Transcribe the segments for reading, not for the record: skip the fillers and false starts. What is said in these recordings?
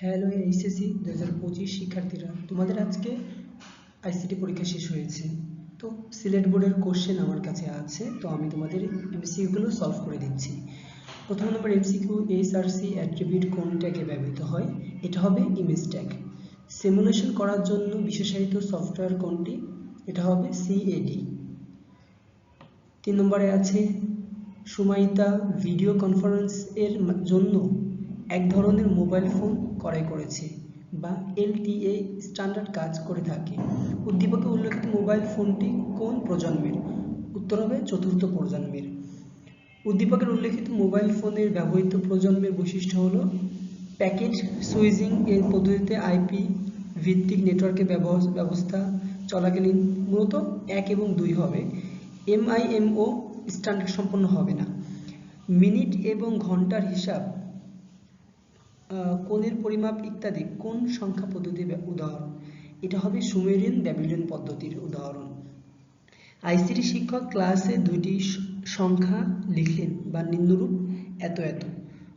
Hello HSC 2025 শিক্ষার্থীরা, তোমাদের আজকে আইসিটি পরীক্ষা শেষ হয়েছে। তো সিলেট বোর্ডের কোশ্চেন আমার কাছে আছে, তো আমি তোমাদের এমসিকিউগুলো সলভ করে দিচ্ছি। প্রথম নম্বর এমসিকিউ, এসআরসি অ্যাট্রিবিউট কোন ট্যাগে ব্যবহৃত হয়? এটা হবে ইমেজ ট্যাগ। সিমুলেশন করার জন্য বিশেষায়িত সফটওয়্যার কোনটি? এটা হবে সিএডি। 3 নম্বরে আছে সুমাইতা ভিডিও কনফারেন্স এর জন্য এক ধরনের মোবাইল ফোন ক্রয় করেছে বা এলটিএ স্ট্যান্ডার্ড কাজ করে থাকে। উদ্দীপকে উল্লেখিত মোবাইল ফোনটি কোন প্রজন্মের? উত্তর হবে চতুর্থ প্রজন্মের। উদ্দীপকের উল্লেখিত মোবাইল ফোনের ব্যবহৃত প্রজন্মের বৈশিষ্ট্য হলো প্যাকেট সুইচিং এর পদ্ধতিতে আইপি ভিত্তিক নেটওয়ার্কের ব্যবস্থা চলাকালীন মূলত 1 এবং 2 হবে। এমআইএমও স্ট্যান্ডার্ড সম্পন্ন হবে না। মিনিট এবং ঘন্টার হিসাব, কোণের পরিমাপ ইত্যাদি কোন সংখ্যা পদ্ধতির উদাহরণ? এটা হবে সুমেরিয়ান ব্যাবিলন পদ্ধতির উদাহরণ। আইসিটি শিক্ষক ক্লাসে দুইটি সংখ্যা লিখলেন বা নিম্নরূপ এত এত,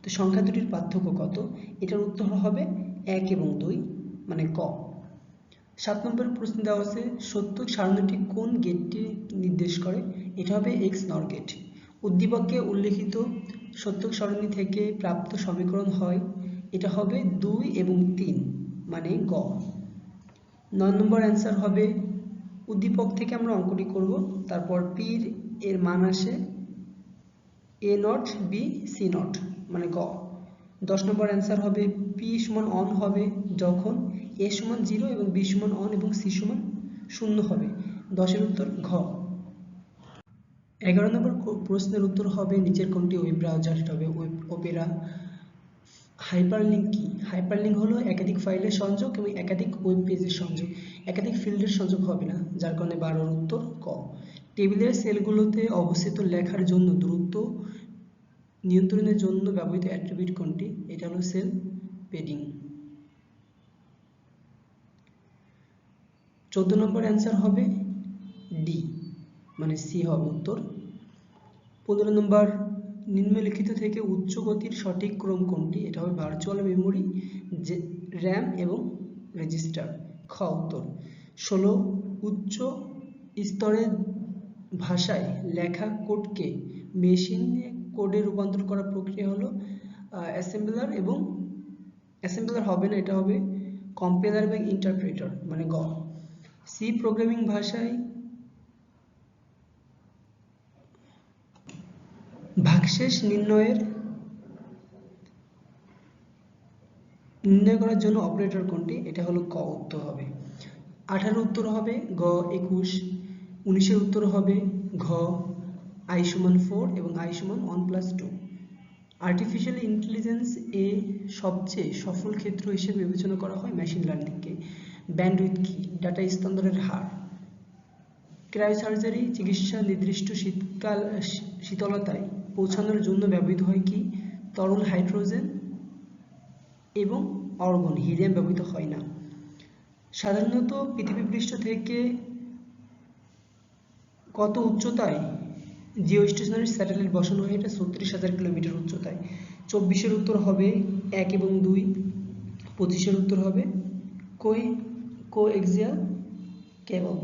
তো সংখ্যা দুটির পার্থক্য কত? এটার উত্তর হবে 1 এবং 2, মানে ক। 7 নম্বর প্রশ্ন দেওয়া আছে, সত্য সারণীটি কোন গেটটি নির্দেশ করে? এটা হবে এক্স নর গেট। উদ্দীপকে উল্লেখিত সত্য সারণী থেকে প্রাপ্ত সমীকরণ হয়, এটা হবে 2 এবং 3, মানে গ। 9 নম্বর অ্যান্সার হবে, উদ্দীপক থেকে আমরা অঙ্কটি করব, তারপর পি এর মান আসে এ নট বি সি নট, মানে গ। 10 নম্বর অ্যান্সার হবে পি সমান অন হবে যখন এ সমান 0 এবং বি সমান অন এবং সি সমান 0 হবে। 10-এর উত্তর ঘ। 11 নম্বর প্রশ্নের উত্তর হবে নিচের কোনটি ওয়েব ব্রাউজার? হবে ওপেরা। হাইপারলিঙ্ক কি? হাইপারলিঙ্ক হলো একাধিক ফাইলের সংযোগ এবং একাধিক ওয়েব পেজের সংযোগ, একাধিক ফিল্ডের সংযোগ হবে না, যার কারণে 12-এর উত্তর ক। টেবিলের সেলগুলোতে অবস্থিত লেখার জন্য দূরত্ব নিয়ন্ত্রণের জন্য ব্যবহৃত অ্যাট্রিবিউট কোনটি? এটা হলো সেল পেডিং। 14 নম্বর অ্যান্সার হবে ডি, মানে সি হবে উত্তর। 15 নম্বর, নিম্নলিখিত থেকে উচ্চ গতির সঠিক ক্রম কোনটি? এটা হবে ভার্চুয়াল মেমোরি, র্যাম এবং রেজিস্টার, খ উত্তর। 16, উচ্চ স্তরের ভাষায় লেখা কোডকে মেশিনে কোডে রূপান্তর করার প্রক্রিয়া হলো অ্যাসেম্বলার, এবং অ্যাসেম্বলার হবে না, এটা হবে কম্পাইলার এবং ইন্টারপ্রেটার, মানে গ। সি প্রোগ্রামিং ভাষায় ভাগশেষ নির্ণয় করার জন্য অপারেটর কোনটি? এটা হলো ক উত্তর হবে। 18 উত্তর হবে গ 21। 19-এর উত্তর হবে ঘ i সমান 4 এবং i সমান 1+2। আর্টিফিশিয়াল ইন্টেলিজেন্স এ সবচেয়ে সফল ক্ষেত্র হিসেবে বিবেচনা করা হয় মেশিন লার্নিংকে। ব্যান্ডউইথ কি? ডাটা স্থানান্তরের হার। ক্রায়োসার্জারি চিকিৎসা নির্দিষ্ট শীতলতায় পৌঁছানোর জন্য ব্যবহৃত হয় কি? তরল হাইড্রোজেন এবং অর্গন, হিলিয়াম ব্যবহৃত হয় না। সাধারণত পৃথিবীপৃষ্ঠ থেকে কত উচ্চতায় জিওস্টেশনারি স্যাটেলাইট বসানো হয়? এটা 36,000 কিলোমিটার উচ্চতায়। 24-এর উত্তর হবে 1 এবং 2। 25-এর উত্তর হবে কোএক্সিয়াল কেবল।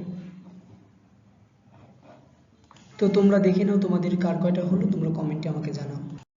তো তোমরা দেখে নাও তোমাদের কার কয়টা হলো, তোমরা কমেন্টে আমাকে জানাও।